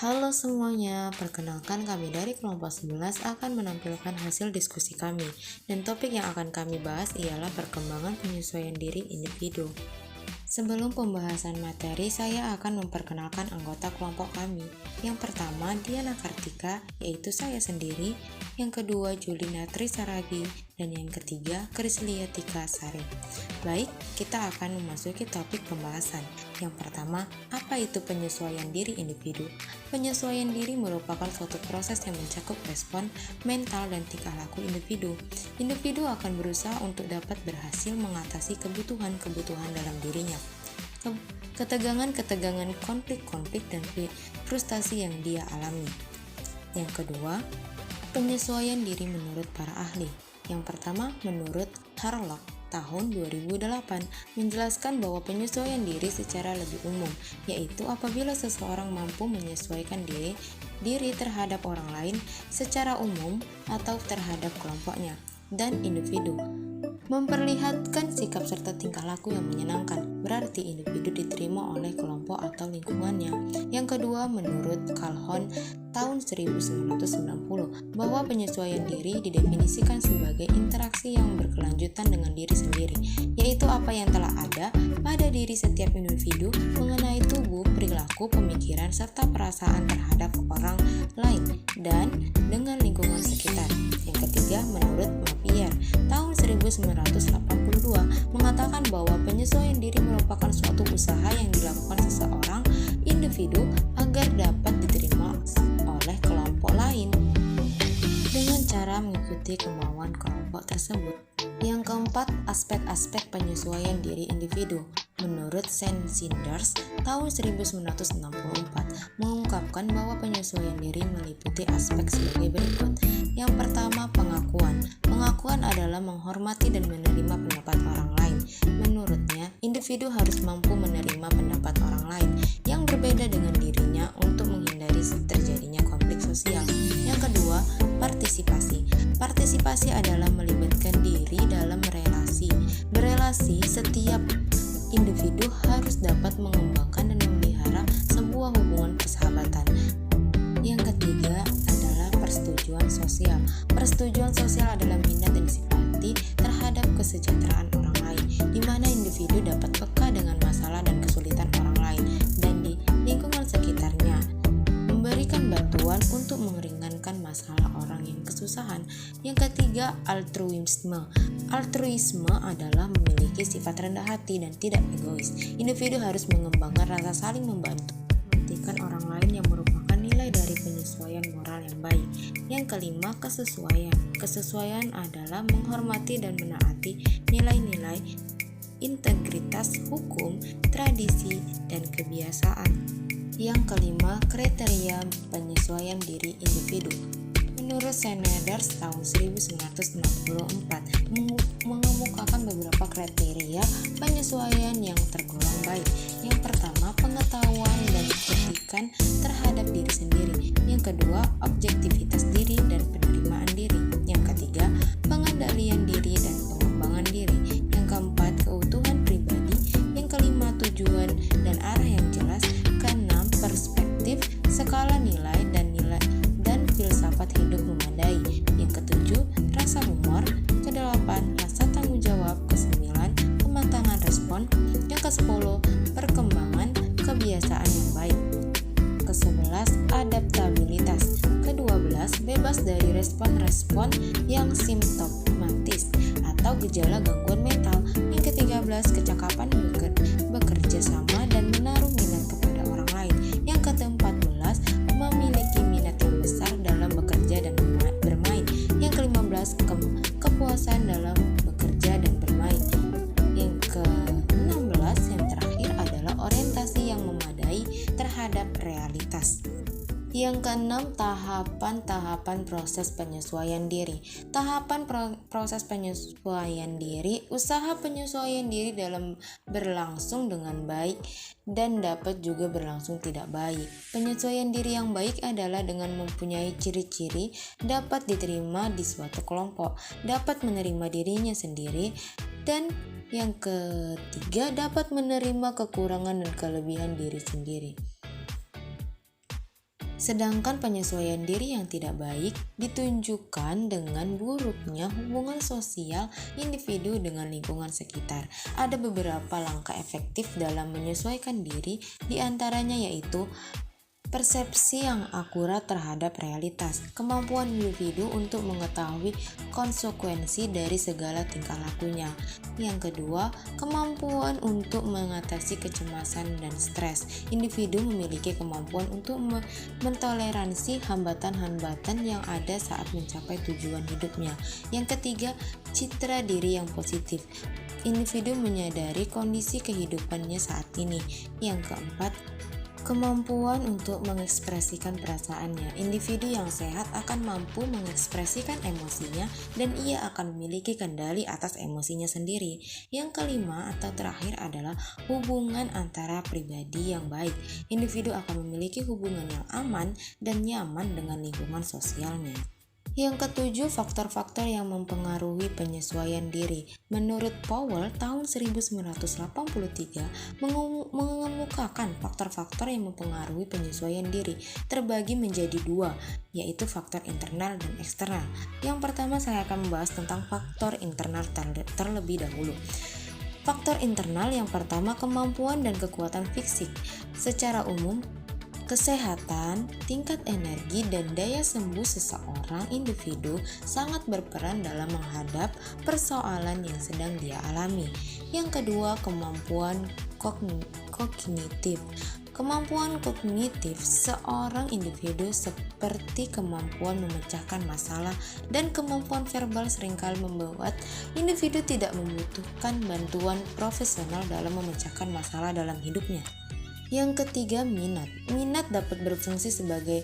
Halo semuanya, perkenalkan kami dari kelompok 11 akan menampilkan hasil diskusi kami. Dan topik yang akan kami bahas ialah perkembangan penyesuaian diri individu. Sebelum pembahasan materi, saya akan memperkenalkan anggota kelompok kami. Yang pertama, Diana Kartika, yaitu saya sendiri. Yang kedua, Julina Trisaragi. Dan yang ketiga, Krislia Tika Sari. Baik, kita akan memasuki topik pembahasan. Yang pertama, apa itu penyesuaian diri individu? Penyesuaian diri merupakan suatu proses yang mencakup respon, mental, dan tingkah laku individu. Individu akan berusaha untuk dapat berhasil mengatasi kebutuhan-kebutuhan dalam dirinya. Ketegangan-ketegangan, konflik-konflik, dan frustasi yang dia alami. Yang kedua, penyesuaian diri menurut para ahli. Yang pertama, menurut Harlock tahun 2008 menjelaskan bahwa penyesuaian diri secara lebih umum, yaitu apabila seseorang mampu menyesuaikan diri terhadap orang lain secara umum atau terhadap kelompoknya dan individu. Memperlihatkan sikap serta tingkah laku yang menyenangkan, berarti individu diterima oleh kelompok atau lingkungannya. Yang kedua, menurut Calhoun tahun 1990, bahwa penyesuaian diri didefinisikan sebagai interaksi yang berkelanjutan dengan diri sendiri, yaitu apa yang telah ada pada diri setiap individu mengenai tubuh, perilaku, pemikiran, serta perasaan terhadap orang lain dan dengan lingkungan sekitar. Yang ketiga, menurut Mapier tahun 1982 mengatakan bahwa penyesuaian diri merupakan suatu usaha yang dilakukan seseorang individu agar dapat diterima oleh kelompok lain dengan cara mengikuti kemauan kelompok tersebut. Yang keempat, aspek-aspek penyesuaian diri individu. Menurut Sanders tahun 1964 mengungkapkan bahwa penyesuaian diri meliputi aspek sebagai berikut. Yang pertama, pengakuan. Pengakuan adalah menghormati dan menerima pendapat orang lain. Menurutnya, individu harus mampu menerima pendapat orang lain yang berbeda dengan dirinya untuk menghindari terjadinya konflik sosial. Yang kedua, partisipasi. Partisipasi adalah melibatkan diri dalam relasi. Berelasi, setiap individu harus dapat mengembangkan dan memelihara sebuah hubungan persahabatan. Yang ketiga adalah persetujuan sosial. Persetujuan sosial adalah minat dan simpati terhadap kesejahteraan orang lain, di mana individu dapat peka dengan masalah dan kesulitan orang lain dan di lingkungan sekitarnya, memberikan bantuan untuk meringankan masalah orang yang kesusahan. Yang ketiga, altruisme. Altruisme adalah memiliki sifat rendah hati dan tidak egois. Individu harus mengembangkan rasa saling membantu, memperhatikan orang lain yang merupakan nilai dari penyesuaian moral yang baik. Yang kelima, kesesuaian. Kesesuaian adalah menghormati dan menaati nilai-nilai integritas hukum, tradisi, dan kebiasaan. Yang kelima, kriteria penyesuaian diri individu. Menurut Sanders tahun 1964 mengemukakan beberapa kriteria penyesuaian yang tergolong baik. Yang pertama, pengetahuan dan kritikan terhadap diri sendiri. Yang kedua, objektivitas diri dan penerimaan diri. Yang ketiga, pengendalian diri dan pengembangan diri. Yang keempat, keutuhan pribadi. Yang kelima, tujuan dan arah yang jelas. Keenam, perspektif, skala nilai dan filsafat hidup memadai. Yang ketujuh, rasa humor. Kedelapan, rasa tanggung jawab. Kesembilan, kematangan respon. Yang kesepuluh, perkembangan kebiasaan yang baik. Kesebelas, adaptabilitas. Kedua belas, bebas dari respon-respon yang simptomatis atau gejala gangguan mental. Yang ke-13, kecakapan bekerja sama dan menaruh minat kepada orang lain. Yang ke-14, memiliki minat yang besar dalam bekerja dan bermain. Yang ke-15, kepuasan dalam bekerja dan bermain. Yang ke-16, yang terakhir adalah orientasi yang memadai terhadap realitas. Yang keenam, tahapan-tahapan proses penyesuaian diri. Tahapan proses penyesuaian diri. Usaha penyesuaian diri dalam berlangsung dengan baik dan dapat juga berlangsung tidak baik. Penyesuaian diri yang baik adalah dengan mempunyai ciri-ciri dapat diterima di suatu kelompok, dapat menerima dirinya sendiri, dan yang ketiga, dapat menerima kekurangan dan kelebihan diri sendiri. Sedangkan penyesuaian diri yang tidak baik ditunjukkan dengan buruknya hubungan sosial individu dengan lingkungan sekitar. Ada beberapa langkah efektif dalam menyesuaikan diri, di antaranya yaitu persepsi yang akurat terhadap realitas, kemampuan individu untuk mengetahui konsekuensi dari segala tingkah lakunya. Yang kedua, kemampuan untuk mengatasi kecemasan dan stres. Individu memiliki kemampuan untuk mentoleransi hambatan-hambatan yang ada saat mencapai tujuan hidupnya. Yang ketiga, citra diri yang positif. Individu menyadari kondisi kehidupannya saat ini. Yang keempat, kemampuan untuk mengekspresikan perasaannya. Individu yang sehat akan mampu mengekspresikan emosinya dan ia akan memiliki kendali atas emosinya sendiri. Yang kelima atau terakhir adalah hubungan antara pribadi yang baik. Individu akan memiliki hubungan yang aman dan nyaman dengan lingkungan sosialnya. Yang ketujuh, faktor-faktor yang mempengaruhi penyesuaian diri. Menurut Powell, tahun 1983 mengemukakan faktor-faktor yang mempengaruhi penyesuaian diri terbagi menjadi dua, yaitu faktor internal dan eksternal. Yang pertama, saya akan membahas tentang faktor internal terlebih dahulu. Faktor internal yang pertama, kemampuan dan kekuatan fisik. Secara umum, kesehatan, tingkat energi, dan daya sembuh seseorang individu sangat berperan dalam menghadap persoalan yang sedang dia alami. Yang kedua, kemampuan kognitif. Kemampuan kognitif seorang individu seperti kemampuan memecahkan masalah dan kemampuan verbal seringkali membuat individu tidak membutuhkan bantuan profesional dalam memecahkan masalah dalam hidupnya. Yang ketiga, minat. Minat dapat berfungsi sebagai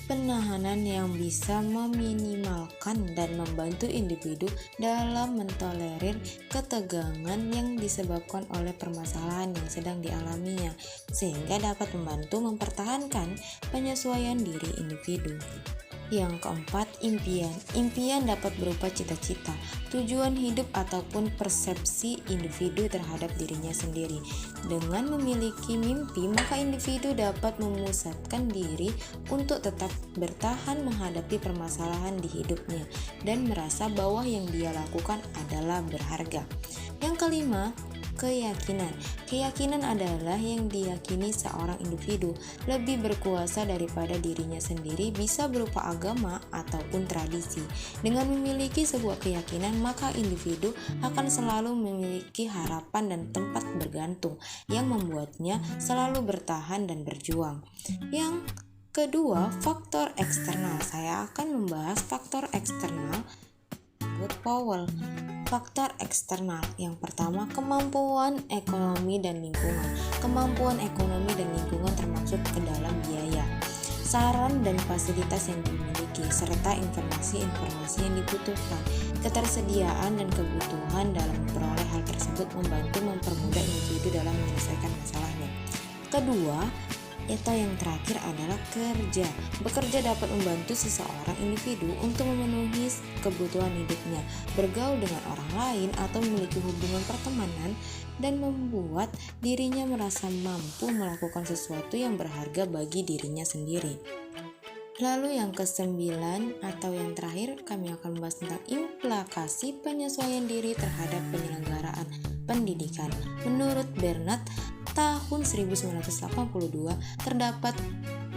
penahanan yang bisa meminimalkan dan membantu individu dalam mentolerir ketegangan yang disebabkan oleh permasalahan yang sedang dialaminya, sehingga dapat membantu mempertahankan penyesuaian diri individu. Yang keempat, impian. Impian dapat berupa cita-cita, tujuan hidup ataupun persepsi individu terhadap dirinya sendiri. Dengan memiliki mimpi, maka individu dapat memusatkan diri untuk tetap bertahan menghadapi permasalahan di hidupnya dan merasa bahwa yang dia lakukan adalah berharga. Yang kelima, keyakinan. Keyakinan adalah yang diyakini seorang individu lebih berkuasa daripada dirinya sendiri, bisa berupa agama ataupun tradisi. Dengan memiliki sebuah keyakinan, maka individu akan selalu memiliki harapan dan tempat bergantung yang membuatnya selalu bertahan dan berjuang. Yang kedua, faktor eksternal. Saya akan membahas faktor eksternal menurut Powell. Faktor eksternal yang pertama, kemampuan ekonomi dan lingkungan. Kemampuan ekonomi dan lingkungan termasuk ke dalam biaya, saran dan fasilitas yang dimiliki, serta informasi-informasi yang dibutuhkan. Ketersediaan dan kebutuhan dalam memperoleh hal tersebut membantu mempermudah individu dalam menyelesaikan masalahnya. Kedua, atau yang terakhir adalah kerja. Bekerja dapat membantu seseorang individu untuk memenuhi kebutuhan hidupnya, bergaul dengan orang lain atau memiliki hubungan pertemanan dan membuat dirinya merasa mampu melakukan sesuatu yang berharga bagi dirinya sendiri. Lalu yang kesembilan atau yang terakhir, kami akan membahas tentang implikasi penyesuaian diri terhadap penyelenggaraan pendidikan. Menurut Bernard, tahun 1982 terdapat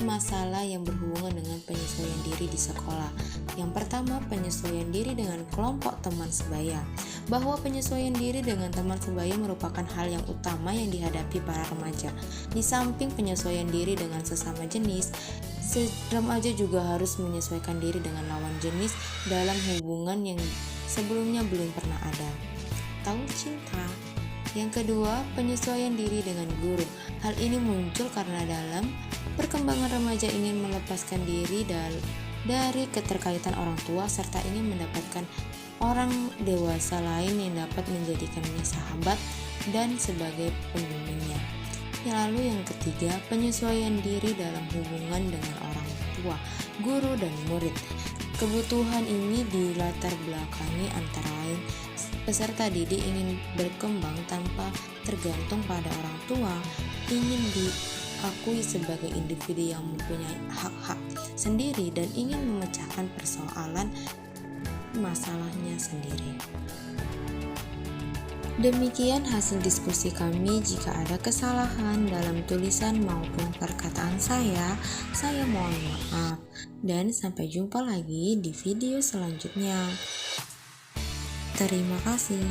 masalah yang berhubungan dengan penyesuaian diri di sekolah. Yang pertama, penyesuaian diri dengan kelompok teman sebaya. Bahwa penyesuaian diri dengan teman sebaya merupakan hal yang utama yang dihadapi para remaja. Di samping penyesuaian diri dengan sesama jenis, remaja juga harus menyesuaikan diri dengan lawan jenis dalam hubungan yang sebelumnya belum pernah ada. Tahu cinta. Yang kedua, penyesuaian diri dengan guru. Hal ini muncul karena dalam perkembangan remaja ingin melepaskan diri dari keterkaitan orang tua serta ingin mendapatkan orang dewasa lain yang dapat menjadikannya sahabat dan sebagai pembimbingnya. Lalu yang ketiga, penyesuaian diri dalam hubungan dengan orang tua, guru, dan murid. Kebutuhan ini dilatar belakangi antara lain peserta didik ingin berkembang tanpa tergantung pada orang tua, ingin akui sebagai individu yang mempunyai hak-hak sendiri dan ingin memecahkan persoalan masalahnya sendiri. Demikian hasil diskusi kami. Jika ada kesalahan dalam tulisan maupun perkataan saya mohon maaf. Dan sampai jumpa lagi di video selanjutnya. Terima kasih.